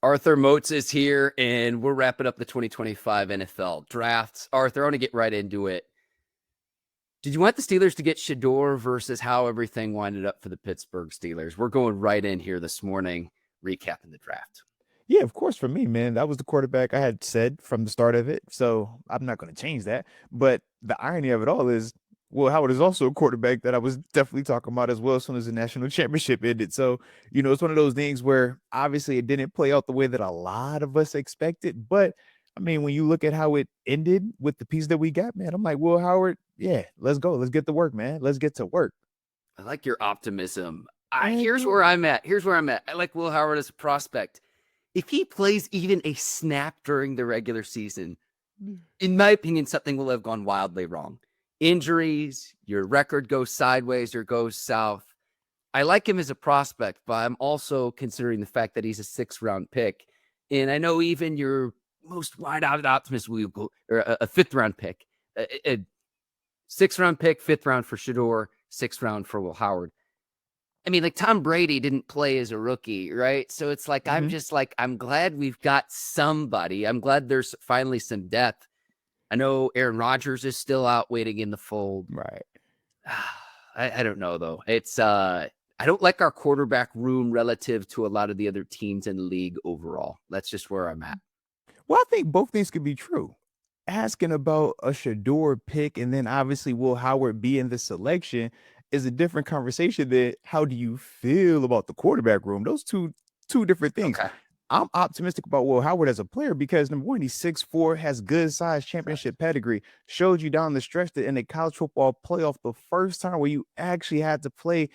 Arthur Moats is here, and we're wrapping up the 2025 NFL drafts. Arthur, I want to get right into it. Did you want the Steelers to get Shedeur versus how everything winded up for the Pittsburgh Steelers? We're going right in here this morning, recapping the draft. Yeah, of course, for me, man, that was the quarterback I had said from the start of it. So I'm not going to change that. But the irony of it all is, Will Howard is also a quarterback that I was definitely talking about as well as soon as the national championship ended. So, it's one of those things where obviously it didn't play out the way that a lot of us expected. But I mean, when you look at how it ended with the piece that we got, man, I'm like, Will Howard, yeah, let's go. Let's get to work, man. Let's get to work. I like your optimism. Heck Here's where yeah. I'm at. I like Will Howard as a prospect. If he plays even a snap during the regular season, in my opinion, something will have gone wildly wrong. Injuries, your record goes sideways or goes south. I like him as a prospect, but I'm also considering the fact that he's a 6th-round pick. And I know even your most wide-eyed optimist will go, or a 5th-round pick, a 6th-round pick, 5th round for Shedeur, 6th round for Will Howard. I mean, like Tom Brady didn't play as a rookie, right? So it's like, I'm Hmm. just like, I'm glad we've got somebody. I'm glad there's finally some depth. I know Aaron Rodgers is still out waiting in the fold. Right. I don't know though. I don't like our quarterback room relative to a lot of the other teams in the league overall. That's just where I'm at. Well, I think both things could be true. Asking about a Shador pick and then obviously Will Howard being the selection is a different conversation than how do you feel about the quarterback room? Those two different things. Okay. I'm optimistic about Will Howard as a player because number one, he's 6'4", has good size championship pedigree, showed you down the stretch that in the college football playoff, the first time where you actually had to play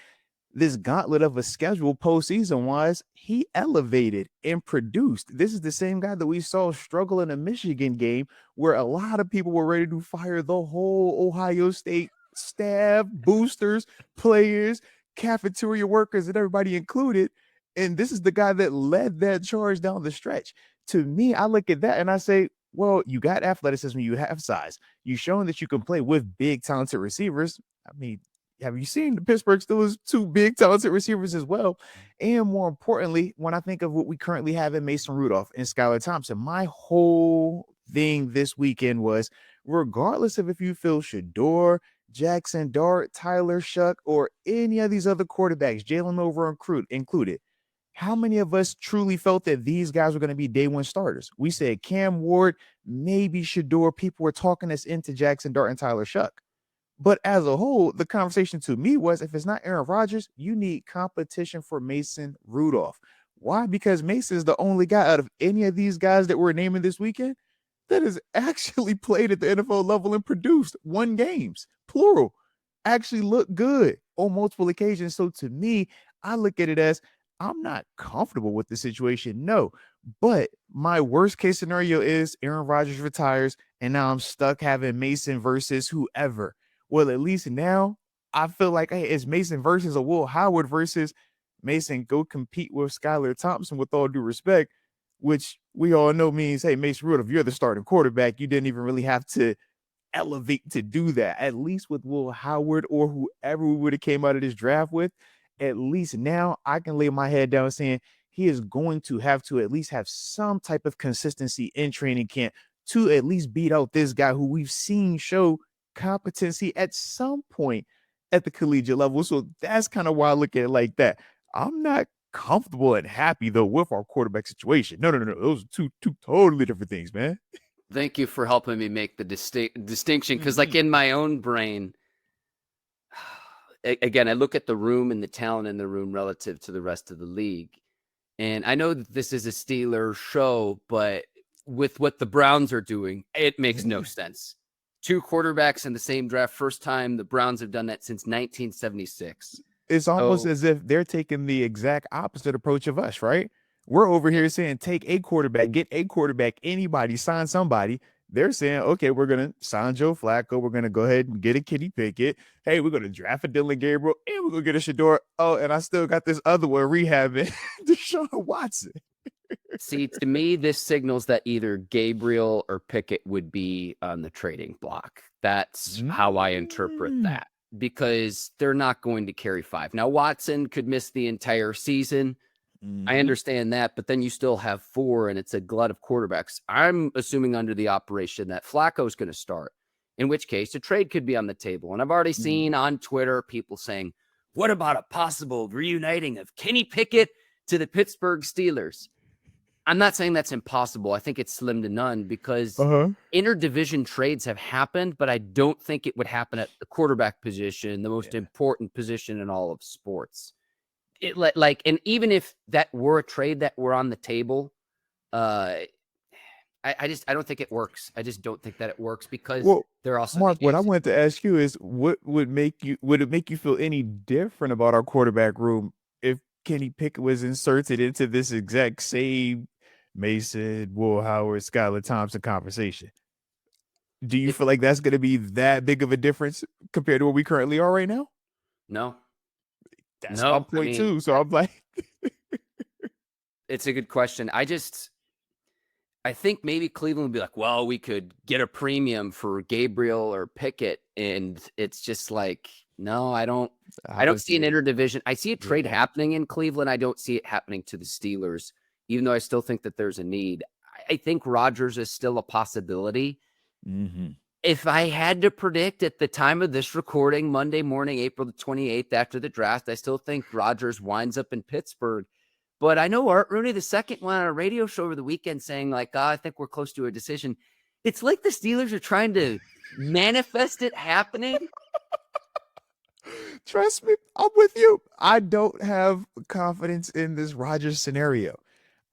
this gauntlet of a schedule postseason wise, he elevated and produced. This is the same guy that we saw struggle in a Michigan game where a lot of people were ready to fire the whole Ohio State staff, boosters, players, cafeteria workers, and everybody included. And this is the guy that led that charge down the stretch. To me, I look at that and I say, well, you got athleticism, you have size. You've shown that you can play with big, talented receivers. I mean, have you seen the Pittsburgh Steelers' two big talented receivers as well? And more importantly, when I think of what we currently have in Mason Rudolph and Skylar Thompson, my whole thing this weekend was regardless of if you feel Shador, Jackson Dart, Tyler Shuck, or any of these other quarterbacks, Jalen Over included, how many of us truly felt that these guys were going to be day one starters? We said Cam Ward, maybe Shador. People were talking us into Jackson Dart and Tyler Shuck. But as a whole, the conversation to me was if it's not Aaron Rodgers, you need competition for Mason Rudolph. Why? Because Mason is the only guy out of any of these guys that we're naming this weekend that has actually played at the NFL level and produced won games, plural, actually looked good on multiple occasions. So to me, I look at it as I'm not comfortable with the situation, no. But my worst case scenario is Aaron Rodgers retires, and now I'm stuck having Mason versus whoever. Well, at least now I feel like, hey, it's Mason versus a Will Howard versus Mason. Go compete with Skylar Thompson with all due respect, which we all know means, hey, Mason Rudolph, you're the starting quarterback. You didn't even really have to elevate to do that. At least with Will Howard or whoever we would have came out of this draft with, at least now I can lay my head down saying he is going to have to at least have some type of consistency in training camp to at least beat out this guy who we've seen show competency at some point at the collegiate level. So that's kind of why I look at it like that. I'm not comfortable and happy though with our quarterback situation. No. Those are two totally different things, man. Thank you for helping me make the distinction because, like, Mm-hmm. in my own brain, again, I look at the room and the talent in the room relative to the rest of the league. And I know that this is a Steelers show, but with what the Browns are doing, it makes no Yeah. sense. 2 quarterbacks in the same draft, first time the Browns have done that since 1976. It's almost So, as if they're taking the exact opposite approach of us, right? We're over here saying take a quarterback, get a quarterback, anybody, sign somebody. They're saying, okay, we're gonna sign Joe Flacco. We're gonna go ahead and get a Kenny Pickett. Hey, we're gonna draft a Dillon Gabriel, and we're gonna get a Shedeur. Oh, and I still got this other one rehabbing, Deshaun Watson. see, to me, this signals that either Gabriel or Pickett would be on the trading block. That's how I interpret Mm. that because they're not going to carry 5. Now, Watson could miss the entire season. I understand that, but then you still have 4, and it's a glut of quarterbacks. I'm assuming under the operation that Flacco's going to start, in which case a trade could be on the table. And I've already seen on Twitter people saying, what about a possible reuniting of Kenny Pickett to the Pittsburgh Steelers? I'm not saying that's impossible. I think it's slim to none because interdivision trades have happened, but I don't think it would happen at the quarterback position, the most important position in all of sports. And even if that were a trade that were on the table, I don't think it works. I just don't think that it works because they're also Mark. What I wanted to ask you is, would it make you feel any different about our quarterback room if Kenny Pickett was inserted into this exact same Mason, Will Howard, Skylar Thompson conversation? Do you feel like that's going to be that big of a difference compared to where we currently are right now? No. That's my point too. So I'm like, it's a good question. I think maybe Cleveland would be like, well, we could get a premium for Gabriel or Pickett. And it's just like, no, I don't see an interdivision. I see a trade happening in Cleveland. I don't see it happening to the Steelers, even though I still think that there's a need. I think Rodgers is still a possibility. If I had to predict at the time of this recording, Monday morning, April the 28th, after the draft, I still think Rodgers winds up in Pittsburgh. But I know Art Rooney II went on a radio show over the weekend saying, like, I think we're close to a decision. It's like the Steelers are trying to manifest it happening. Trust me, I'm with you. I don't have confidence in this Rodgers scenario.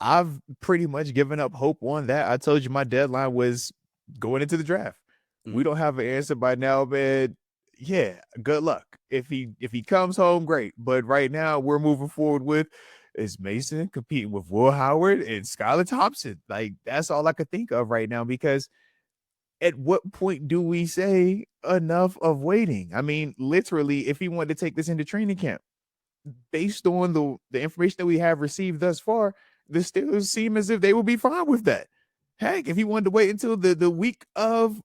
I've pretty much given up hope on that. I told you my deadline was going into the draft. We don't have an answer by now, man. Yeah, good luck. If he comes home, great. But right now, we're moving forward with is Mason competing with Will Howard and Skylar Thompson. Like, that's all I could think of right now, because at what point do we say enough of waiting? I mean, literally, if he wanted to take this into training camp, based on the information that we have received thus far, the Steelers seem as if they will be fine with that. Heck, if he wanted to wait until the week of,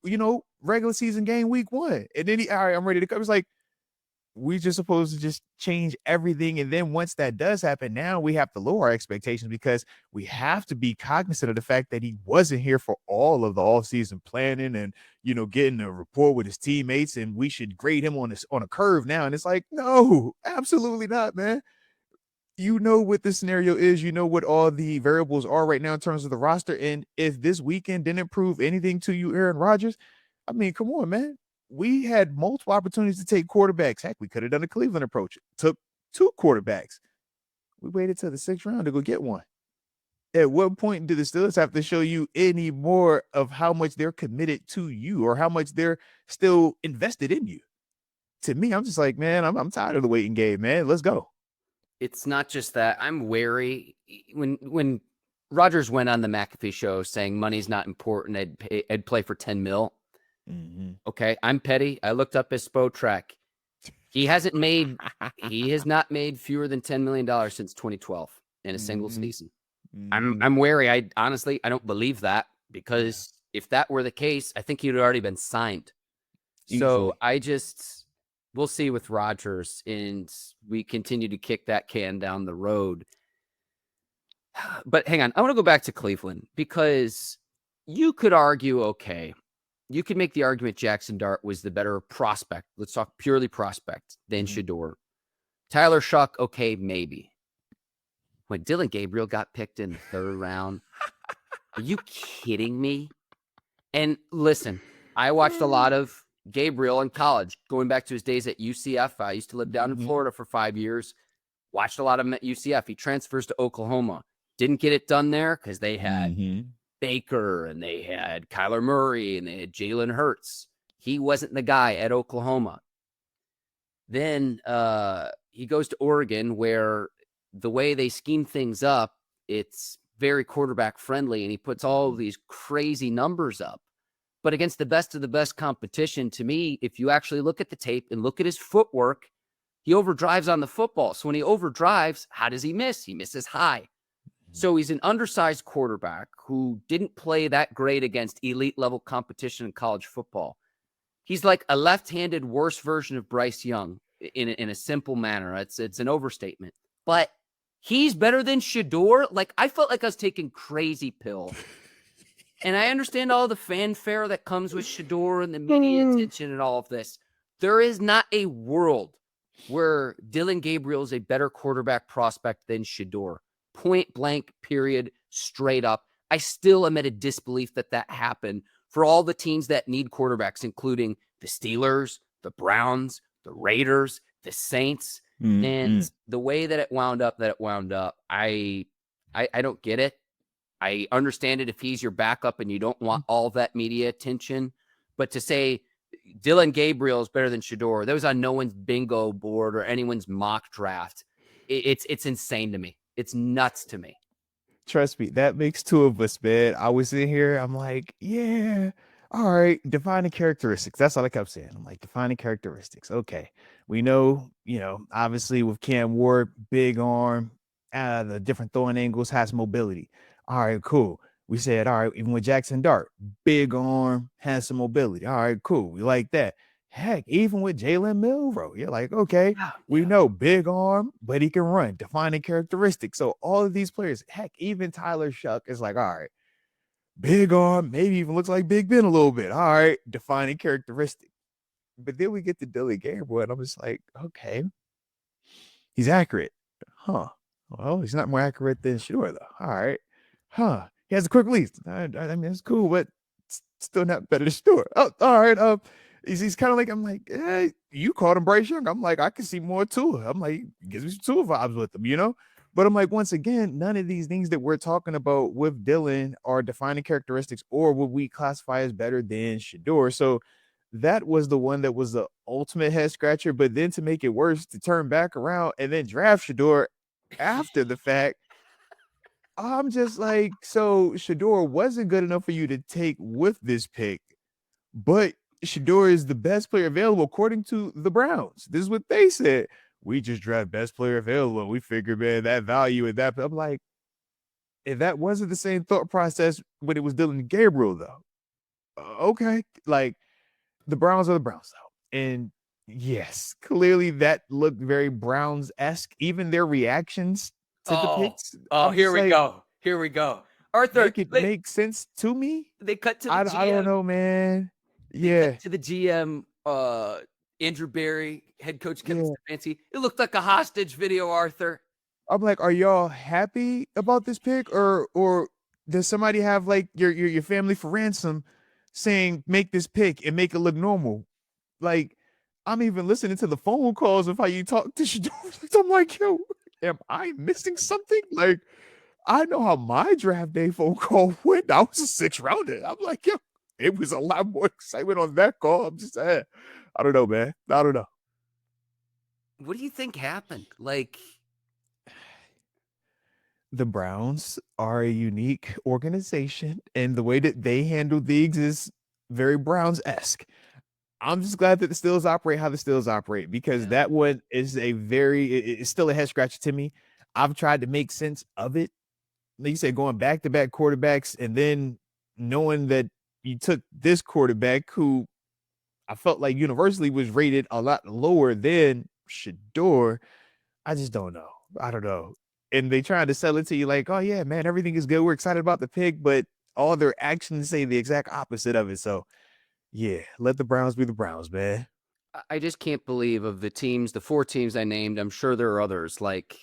regular season game week 1, and then all right, I'm ready to come. It's like, we just supposed to just change everything. And then once that does happen, now we have to lower our expectations because we have to be cognizant of the fact that he wasn't here for all of the offseason planning and, getting a rapport with his teammates, and we should grade him on a curve now. And it's like, no, absolutely not, man. You know what the scenario is. You know what all the variables are right now in terms of the roster. And if this weekend didn't prove anything to you, Aaron Rodgers, I mean, come on, man. We had multiple opportunities to take quarterbacks. Heck, we could have done a Cleveland approach. Took 2 quarterbacks. We waited till the 6th round to go get one. At what point do the Steelers have to show you any more of how much they're committed to you or how much they're still invested in you? To me, I'm just like, man, I'm tired of the waiting game, man. Let's go. It's not just that. I'm wary. When Rodgers went on the McAfee show saying money's not important, I'd play for 10 mil. Okay, I'm petty. I looked up his Spotrac. He has not made fewer than $10 million since 2012 in a single season. I'm wary. I don't believe that, because if that were the case, I think he'd already been signed. So we'll see with Rodgers, and we continue to kick that can down the road. But hang on, I want to go back to Cleveland, because you could argue, okay, you could make the argument Jackson Dart was the better prospect. Let's talk purely prospect than Shedeur. Tyler Shuck, okay, maybe. When Dillon Gabriel got picked in the 3rd round, are you kidding me? And listen, I watched a lot of Gabriel in college, going back to his days at UCF. I used to live down in Florida for 5 years. Watched a lot of him at UCF. He transfers to Oklahoma. Didn't get it done there because they had Baker and they had Kyler Murray and they had Jalen Hurts. He wasn't the guy at Oklahoma. Then he goes to Oregon, where the way they scheme things up, it's very quarterback friendly, and he puts all of these crazy numbers up. But against the best of the best competition, to me, if you actually look at the tape and look at his footwork, he overdrives on the football. So when he overdrives, how does he miss? He misses high. So he's an undersized quarterback who didn't play that great against elite level competition in college football. He's like a left-handed worse version of Bryce Young in a simple manner. It's an overstatement. But he's better than Shedeur. Like, I felt like I was taking crazy pill. And I understand all the fanfare that comes with Shedeur and the media attention and all of this. There is not a world where Dillon Gabriel is a better quarterback prospect than Shedeur. Point blank, period, straight up. I still am at a disbelief that happened for all the teams that need quarterbacks, including the Steelers, the Browns, the Raiders, the Saints. And the way that it wound up, I don't get it. I understand it if he's your backup and you don't want all that media attention. But to say Dillon Gabriel is better than Shedeur, that was on no one's bingo board or anyone's mock draft. It's insane to me. It's nuts to me. Trust me, that makes two of us, man. I was in here, I'm like, yeah, all right, defining characteristics. That's all I kept saying. I'm like, defining characteristics. Okay. We know, obviously with Cam Ward, big arm, the different throwing angles, has mobility. All right, cool. We said, all right, even with Jackson Dart, big arm, has some mobility. All right, cool. We like that. Heck, even with Jalen Milroe, you're like, okay, we know big arm, but he can run, defining characteristics. So all of these players, heck, even Tyler Shuck is like, all right, big arm, maybe even looks like Big Ben a little bit. All right, defining characteristic. But then we get to Dillon Gabriel, and I'm just like, okay, he's accurate. Huh. Well, he's not more accurate than Shedeur, though. All right. Huh. He has a quick release. I mean, it's cool, but still not better than Shedeur. Oh, all right. He's kind of like, I'm like, hey, you called him Bryce Young. I'm like, I can see more to it. I'm like, gives me some Tua vibes with him, But I'm like, once again, none of these things that we're talking about with Dillon are defining characteristics or would we classify as better than Shedeur. So that was the one that was the ultimate head scratcher. But then to make it worse, to turn back around and then draft Shedeur after the fact, I'm just like, so Shedeur wasn't good enough for you to take with this pick, but Shedeur is the best player available according to the Browns. This is what they said. We just draft best player available. We figured, man, that value at that. I'm like, if that wasn't the same thought process when it was Dillon Gabriel, though, okay, like the Browns are the Browns, though, and yes, clearly that looked very Browns-esque. Even their reactions to the picks. Here we go. Here we go. Arthur, make it make sense to me. They cut to the GM. I don't know, man. They cut to the GM, Andrew Berry, head coach Kevin Stefanski. It looked like a hostage video, Arthur. I'm like, are y'all happy about this pick, or does somebody have like your family for ransom, saying make this pick and make it look normal? Like, I'm even listening to the phone calls of how you talk to Shedeur. I'm like, yo, am I missing something? Like, I know how my draft day phone call went. I was a 6th rounder. I'm like, yo, it was a lot more excitement on that call. I'm just saying, I don't know, man. I don't know. What do you think happened? Like, the Browns are a unique organization, and the way that they handle things is very Browns-esque. I'm just glad that the Steelers operate how the Steelers operate, because that one is it's still a head scratcher to me. I've tried to make sense of it. Like you said, going back-to-back quarterbacks and then knowing that you took this quarterback who I felt like universally was rated a lot lower than Shedeur. I just don't know. I don't know. And they trying to sell it to you like, oh, yeah, man, everything is good. We're excited about the pick, but all their actions say the exact opposite of it. So, yeah, let the Browns be the Browns, man. I just can't believe of the 4 teams I named. I'm sure there are others. Like,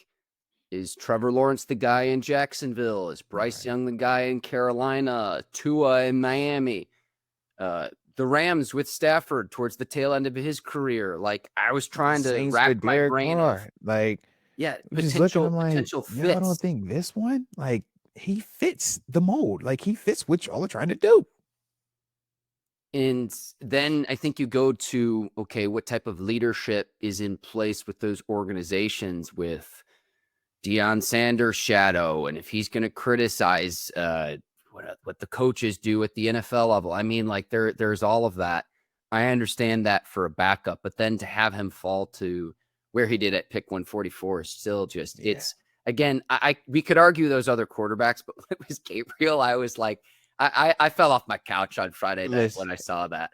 is Trevor Lawrence the guy in Jacksonville? Is Bryce Young the guy in Carolina? Tua in Miami? The Rams with Stafford towards the tail end of his career. Like, I was trying to rack my brain. Potential fits. I don't think this one, like, he fits the mold. Like, he fits what y'all are trying to do. And then I think you go to, okay, what type of leadership is in place with those organizations with Deion Sanders' shadow, and if he's going to criticize what the coaches do at the NFL level. I mean, like there's all of that. I understand that for a backup, but then to have him fall to where he did at pick 144 is still just, it's, again, we could argue those other quarterbacks, but when it was Gabriel, I was like, I fell off my couch on Friday night when I saw that.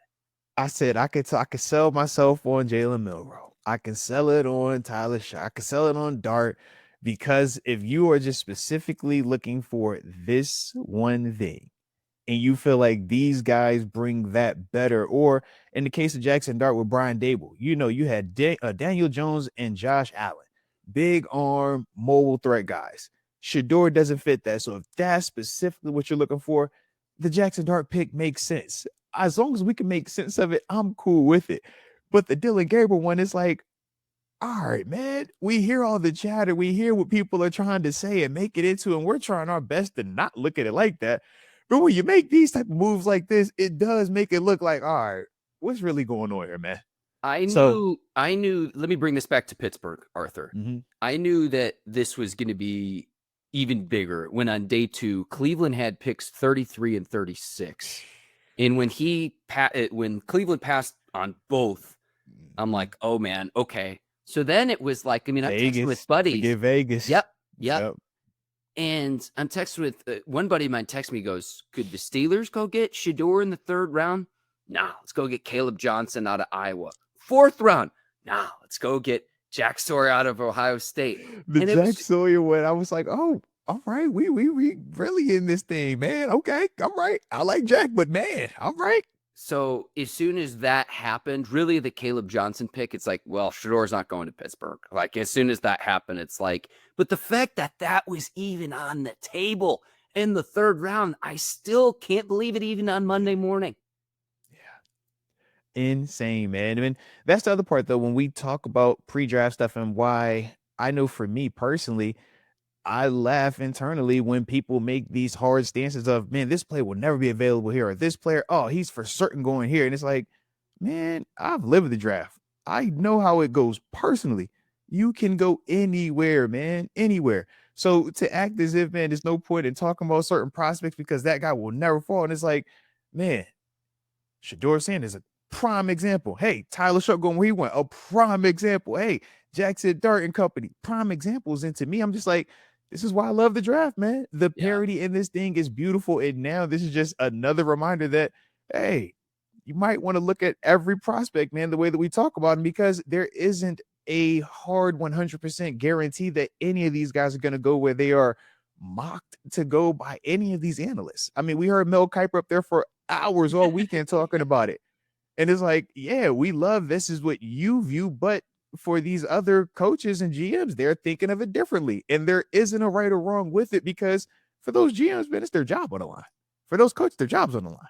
I said I could sell myself on Jalen Milroe. I can sell it on Tyler Shaw. I can sell it on Dart. Because if you are just specifically looking for this one thing, and you feel like these guys bring that better, or in the case of Jackson Dart with Brian Dable, you had Daniel Jones and Josh Allen, big arm, mobile threat guys. Shedeur doesn't fit that. So if that's specifically what you're looking for, the Jackson Dart pick makes sense. As long as we can make sense of it, I'm cool with it. But the Dillon Gabriel one is like, all right, man, we hear all the chatter. We hear what people are trying to say and make it into, and we're trying our best to not look at it like that. But when you make these type of moves like this, it does make it look like, all right, what's really going on here, man? I knew, let me bring this back to Pittsburgh, Arthur. Mhm. I knew that this was going to be even bigger when on day 2, Cleveland had picks 33 and 36. And when Cleveland passed on both, I'm like, oh man, okay. So then it was like, I mean, I'm texting with buddies. Get Vegas. Yep. And I'm texting with one buddy of mine. Text me, goes, could the Steelers go get Shedeur in the 3rd round? Nah, let's go get Kaleb Johnson out of Iowa. 4th round. Nah, let's go get Jack Sawyer out of Ohio State. The Jack Sawyer one, I was like, oh, all right, we really in this thing, man. Okay, all right. I like Jack, but man, all right. So as soon as that happened, really the Kaleb Johnson pick, it's like, well, Shedeur's not going to Pittsburgh. Like as soon as that happened, it's like, but the fact that that was even on the table in the 3rd round, I still can't believe it even on Monday morning. Yeah. Insane, man. I mean, that's the other part though, when we talk about pre-draft stuff and why I know for me personally, I laugh internally when people make these hard stances of, man, this player will never be available here, or this player, oh, he's for certain going here. And it's like, man, I've lived the draft. I know how it goes personally. You can go anywhere, man, anywhere. So to act as if, man, there's no point in talking about certain prospects because that guy will never fall. And it's like, man, Shedeur Sanders, a prime example. Hey, Tyler Shuck going where he went, a prime example. Hey, Jackson Dart and company, prime examples. And to me, I'm just like, this is why I love the draft, man. The parity in this thing is beautiful. And now this is just another reminder that, hey, you might want to look at every prospect, man, the way that we talk about him, because there isn't a hard 100% guarantee that any of these guys are going to go where they are mocked to go by any of these analysts. I mean, we heard Mel Kiper up there for hours all weekend talking about it. And it's like, yeah, we love this is what you view, but for these other coaches and GMs, they're thinking of it differently. And there isn't a right or wrong with it, because for those GMs, man, it's their job on the line. For those coaches, their job's on the line.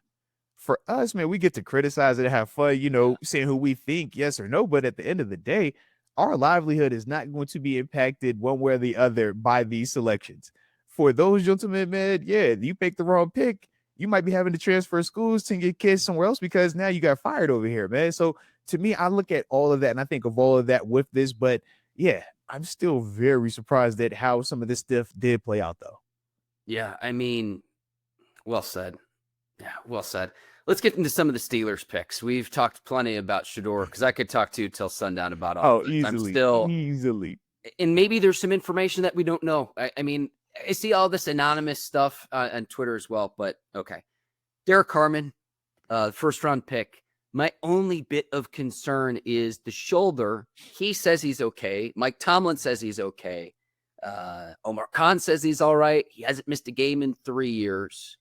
For us, man, we get to criticize it and have fun, saying who we think, yes or no. But at the end of the day, our livelihood is not going to be impacted one way or the other by these selections. For those gentlemen, man, yeah, you picked the wrong pick. You might be having to transfer schools to get kids somewhere else because now you got fired over here, man. So to me, I look at all of that and I think of all of that with this. But yeah, I'm still very surprised at how some of this stuff did play out, though. Yeah, I mean, well said. Yeah, well said. Let's get into some of the Steelers picks. We've talked plenty about Shedeur because I could talk to you till sundown about all. Oh, easily. And maybe there's some information that we don't know. I mean, I see all this anonymous stuff on Twitter as well, but okay. Derrick Harmon, 1st round pick. My only bit of concern is the shoulder. He says he's okay. Mike Tomlin says he's okay. Omar Khan says he's all right. He hasn't missed a game in 3 years.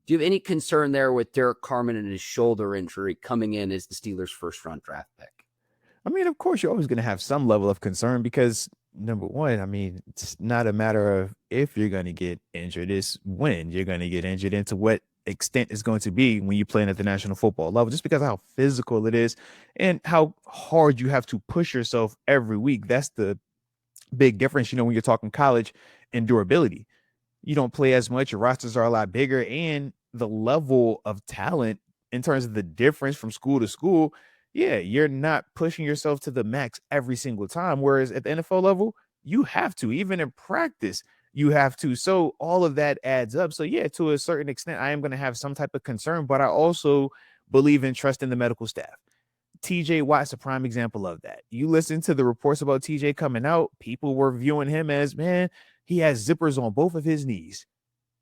Do you have any concern there with Derrick Harmon and his shoulder injury coming in as the Steelers' 1st round draft pick? I mean, of course, you're always going to have some level of concern because, number one, I mean, it's not a matter of if you're going to get injured, it's when you're going to get injured and to what extent it's going to be when you're playing at the national football level, just because of how physical it is and how hard you have to push yourself every week. That's the big difference, when you're talking college and durability. You don't play as much, your rosters are a lot bigger, and the level of talent in terms of the difference from school to school, yeah, you're not pushing yourself to the max every single time. Whereas at the NFL level, you have to, even in practice, you have to. So all of that adds up. So yeah, to a certain extent, I am going to have some type of concern, but I also believe in trusting the medical staff. TJ Watt's a prime example of that. You listen to the reports about TJ coming out, people were viewing him as, man, he has zippers on both of his knees.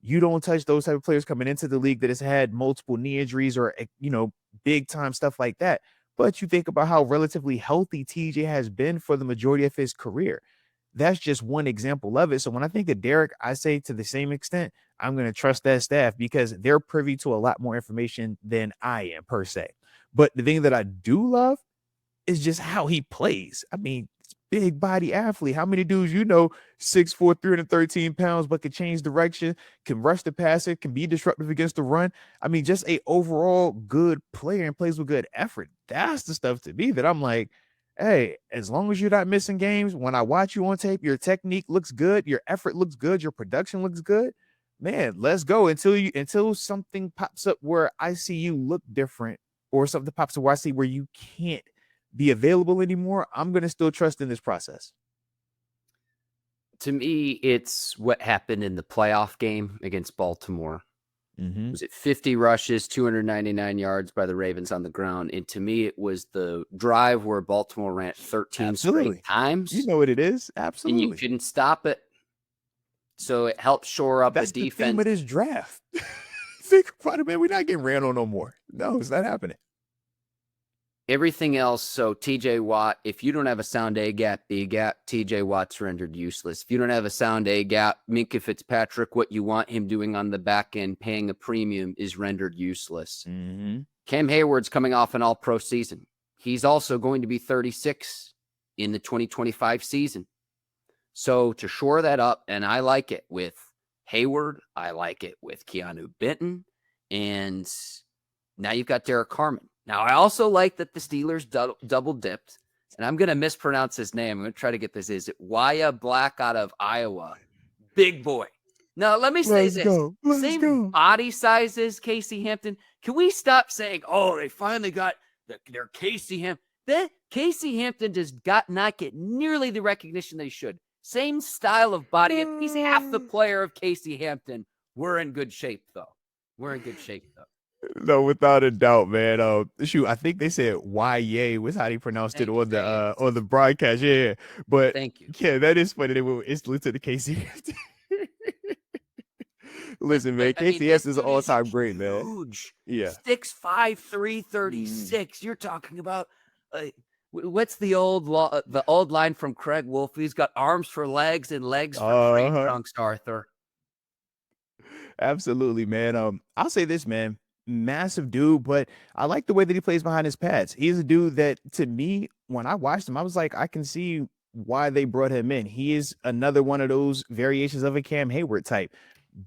You don't touch those type of players coming into the league that has had multiple knee injuries or, big time stuff like that. But you think about how relatively healthy TJ has been for the majority of his career. that's just one example of it. So when I think of Derrick, I say to the same extent, I'm going to trust that staff because they're privy to a lot more information than I am per se. But the thing that I do love is just how he plays. I mean, big body athlete. How many dudes 6'4", 313 pounds, but can change direction, can rush the passer, can be disruptive against the run. I mean, just a overall good player and plays with good effort. That's the stuff to me that I'm like, hey, as long as you're not missing games, when I watch you on tape, your technique looks good, your effort looks good, your production looks good. Man, let's go until something pops up where I see you look different, or something pops up where I see where you can't be available anymore. I'm going to still trust in this process. To me, it's what happened in the playoff game against Baltimore. Was it 50 rushes, 299 yards by the Ravens on the ground? And to me, it was the drive where Baltimore ran 13 straight times. You know what it is? Absolutely. And you couldn't stop it. So it helped shore up That's the defense. The theme of this draft. Think about it, man. We're not getting ran on no more. No, it's not happening. Everything else, so TJ Watt, if you don't have a sound A gap, B gap, TJ Watt's rendered useless. If you don't have a sound A gap, Minkah Fitzpatrick, what you want him doing on the back end, paying a premium, is rendered useless. Cam Hayward's coming off an all-pro season. He's also going to be 36 in the 2025 season. So to shore that up, and I like it with Hayward, I like it with Keanu Benton, and now you've got Derrick Harmon. Now, I also like that the Steelers double dipped, and I'm going to mispronounce his name. I'm going to try to get this. Is it Yahya Black out of Iowa? Big boy. Now, let me say this. Same body size as Casey Hampton. Can we stop saying, oh, they finally got their Casey Hampton? Casey Hampton does not get nearly the recognition they should. Same style of body. If he's half the player of Casey Hampton, we're in good shape, though. No, without a doubt, man. I think they said YA was how they pronounced it on the broadcast. Yeah, but thank you. Yeah, that is funny. They were instantly to the Casey. Listen, man, Casey is an all-time great, man. Huge. Yeah, 6'5", 336. You're talking about what's the old line from Craig Wolf? He's got arms for legs and legs for tree trunks, Arthur. Absolutely, man. I'll say this, man. Massive dude, but I like the way that he plays behind his pads. He's a dude that, to me, when I watched him, I was like, I can see why they brought him in. He is another one of those variations of a Cam Hayward type.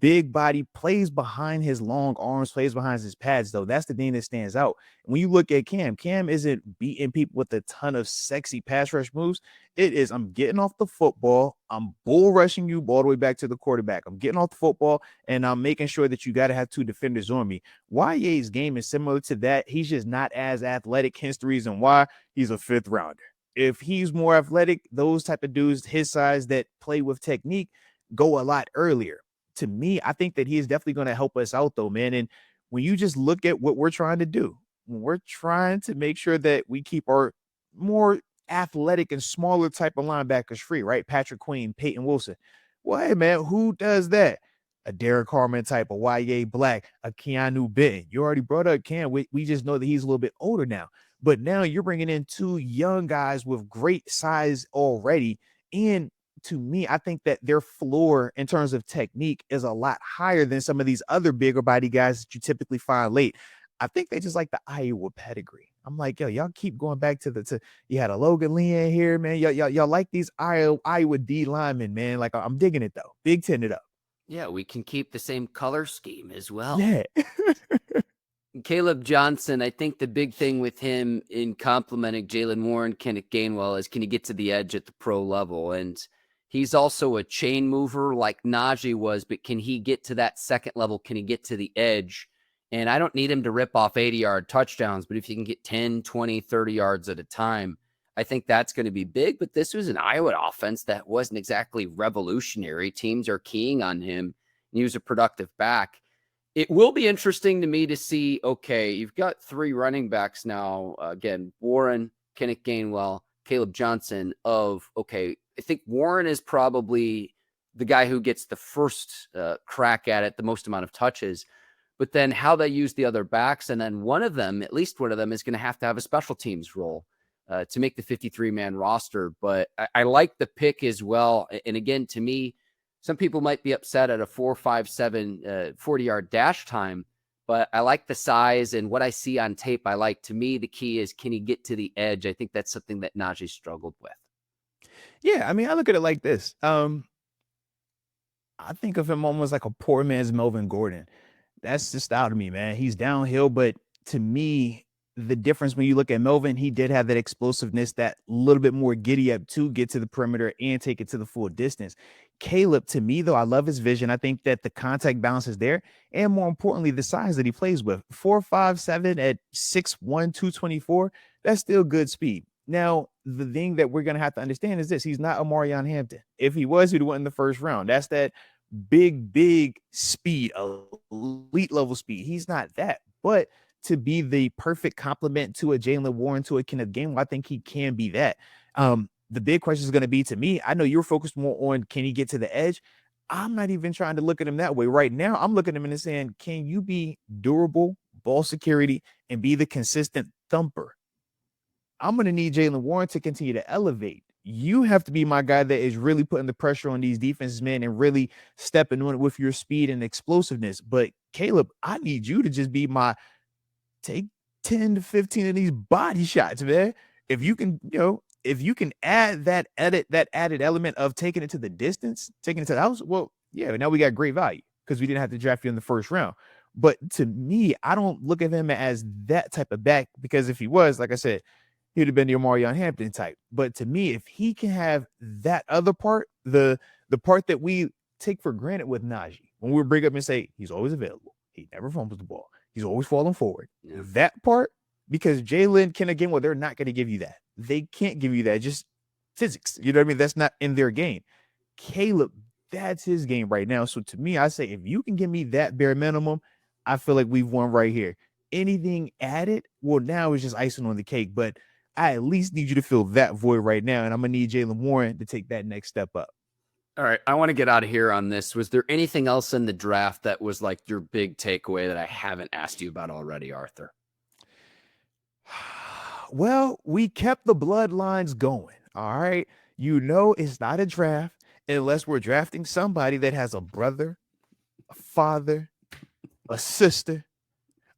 Big body, plays behind his long arms, plays behind his pads, though. That's the thing that stands out. When you look at Cam isn't beating people with a ton of sexy pass rush moves. It is, I'm getting off the football, I'm bull rushing you all the way back to the quarterback. I'm getting off the football, and I'm making sure that you got to have two defenders on me. YA's game is similar to that. He's just not as athletic, hence the reason why he's a 5th rounder. If he's more athletic, those type of dudes his size that play with technique go a lot earlier. To me, I think that he is definitely going to help us out, though, man. And when you just look at what we're trying to do, when we're trying to make sure that we keep our more athletic and smaller type of linebackers free, right? Patrick Queen, Peyton Wilson. Well, hey, man, who does that? A Derrick Harmon type, a Yahya Black, a Keanu Benton. You already brought up Cam. We just know that he's a little bit older now. But now you're bringing in two young guys with great size already. And to me, I think that their floor in terms of technique is a lot higher than some of these other bigger body guys that you typically find late. I think they just like the Iowa pedigree. I'm like, yo, y'all keep going back to you had a Logan Lee in here, man. Y'all like these Iowa D linemen, man. Like, I'm digging it though. Big 10 it up. Yeah, we can keep the same color scheme as well. Yeah. Kaleb Johnson, I think the big thing with him in complementing Jalen Warren, Kenneth Gainwell, is can he get to the edge at the pro level? And he's also a chain mover like Najee was, but can he get to that second level? Can he get to the edge? And I don't need him to rip off 80-yard touchdowns, but if you can get 10, 20, 30 yards at a time, I think that's going to be big. But this was an Iowa offense that wasn't exactly revolutionary. Teams are keying on him, and he was a productive back. It will be interesting to me to see, okay, you've got 3 running backs now. Again, Warren, Kenneth Gainwell, Kaleb Johnson I think Warren is probably the guy who gets the first crack at it, the most amount of touches. But then how they use the other backs, and then one of them, at least one of them, is going to have a special teams role. to make the 53-man roster. But I like the pick as well. And again, to me, some people might be upset at a 4.57 40-yard dash time, but I like the size and what I see on tape. I like. To me, the key is, can he get to the edge? I think that's something that Najee struggled with. Yeah, I mean, I look at it like this. I think of him almost like a poor man's Melvin Gordon. That's the style to me, man. He's downhill, but to me, the difference when you look at Melvin, he did have that explosiveness, that little bit more giddy up to get to the perimeter and take it to the full distance. Kaleb, to me, though, I love his vision. I think that the contact balance is there. And more importantly, the size that he plays with. 4.57 at 6'1", 224, that's still good speed. Now, the thing that we're going to have to understand is this. He's not Omarion Hampton. If he was, he'd win in the first round. That's that big speed, elite level speed. He's not that. But to be the perfect complement to a Jaylen Warren, to a Kenneth Gainwell, I think he can be that. The big question is going to be, to me, I know you're focused more on, can he get to the edge? I'm not even trying to look at him that way. Right now, I'm looking at him and saying, can you be durable, ball security, and be the consistent thumper? I'm going to need Jaylen Warren to continue to elevate. You have to be my guy that is really putting the pressure on these defenses, man, and really stepping on it with your speed and explosiveness. But Kaleb, I need you to just be my take 10 to 15 of these body shots, man. If you can, if you can add that added element of taking it to the distance, taking it to the house, well, yeah, now we got great value because we didn't have to draft you in the first round. But to me, I don't look at him as that type of back, because if he was, like I said, he'd have been the Omarion Hampton type. But to me, if he can have that other part, the part that we take for granted with Najee, when we bring up and say he's always available, he never fumbles the ball, he's always falling forward. Yeah. That part, because Jaylen, Kenneth Gainwell, they're not going to give you that. They can't give you that. Just physics. You know what I mean? That's not in their game. Kaleb, that's his game right now. So to me, I say, if you can give me that bare minimum, I feel like we've won right here. Anything added, well, now it's just icing on the cake. But I at least need you to fill that void right now. And I'm going to need Jaylen Warren to take that next step up. All right. I want to get out of here on this. Was there anything else in the draft that was like your big takeaway that I haven't asked you about already, Arthur? Well, we kept the bloodlines going. All right. It's not a draft unless we're drafting somebody that has a brother, a father, a sister,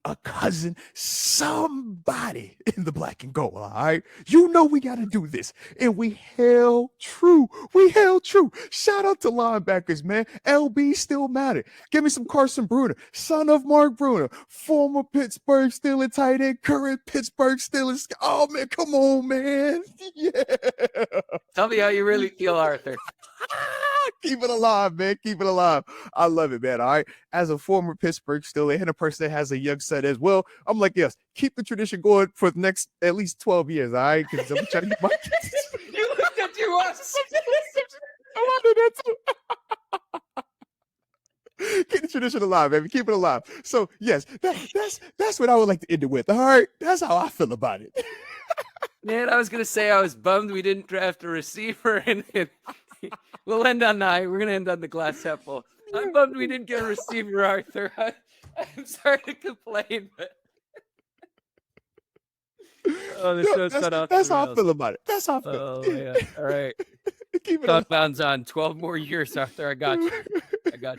a cousin, somebody in the black and gold. All right. We got to do this. And we held true. Shout out to linebackers, man. LB still matter. Give me some Carson Bruener, son of Mark Bergin, former Pittsburgh Steelers tight end, current Pittsburgh Steelers. Oh, man. Come on, man. Yeah. Tell me how you really feel, Arthur. Keep it alive, man. Keep it alive. I love it, man. All right. As a former Pittsburgh Steeler and a person that has a young son as well, I'm like, yes, keep the tradition going for the next at least 12 years. All right. Because I'm trying to get my kids. You looked at you. I wanted that too. Keep the tradition alive, baby. Keep it alive. So, yes, that's what I would like to end it with. All right. That's how I feel about it. Man, I was going to say I was bummed we didn't draft a receiver, and we'll end on that. We're going to end on the glass half full. I'm bummed we didn't get a receiver, Arthur. I'm sorry to complain, but the show's cut off. That's how I feel about it. That's how I feel. Oh, yeah. All right. Keep it Countdown's on. 12 more years, Arthur. I got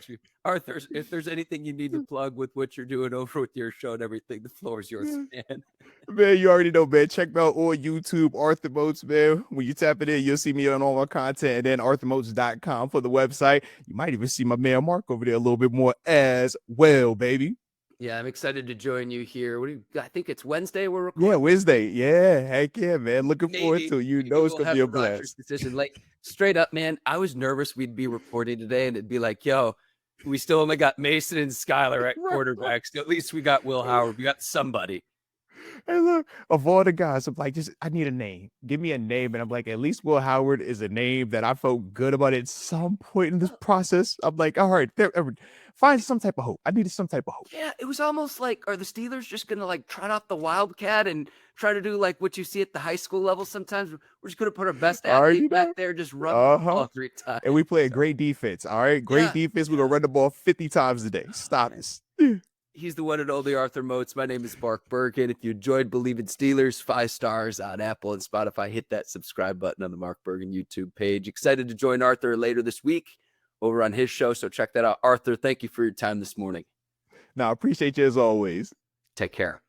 you. Arthur, if there's anything you need to plug with what you're doing over with your show and everything, the floor is yours, man. Man, you already know, man. Check me out on YouTube, Arthur Moats, man. When you tap it in, you'll see me on all my content, and then arthurmoats.com for the website. You might even see my man Mark over there a little bit more as well, baby. Yeah, I'm excited to join you here. I think it's Wednesday we're recording. Yeah, Wednesday. Yeah, heck yeah, man. Looking forward to it. It's going to be a blast. Decision. Like, straight up, man, I was nervous we'd be reporting today, and it'd be like, yo, we still only got Mason and Skylar at quarterbacks. At least we got Will Howard. We got somebody. And look, of all the guys, I'm like, I need a name. Give me a name. And I'm like, at least Will Howard is a name that I felt good about at some point in this process. I'm like, all right, find some type of hope. I needed some type of hope. Yeah, it was almost like, are the Steelers just going to like trot out the Wildcat and try to do like what you see at the high school level sometimes? We're just going to put our best athlete back there, just run the ball 3 times. And we play a great defense, all right? Great defense. We're going to run the ball 50 times a day. Stop this. He's the one and only Arthur Moats. My name is Mark Bergin. If you enjoyed Bleav in Steelers, 5 stars on Apple and Spotify. Hit that subscribe button on the Mark Bergin YouTube page. Excited to join Arthur later this week over on his show, so check that out. Arthur, thank you for your time this morning. Now, I appreciate you as always. Take care.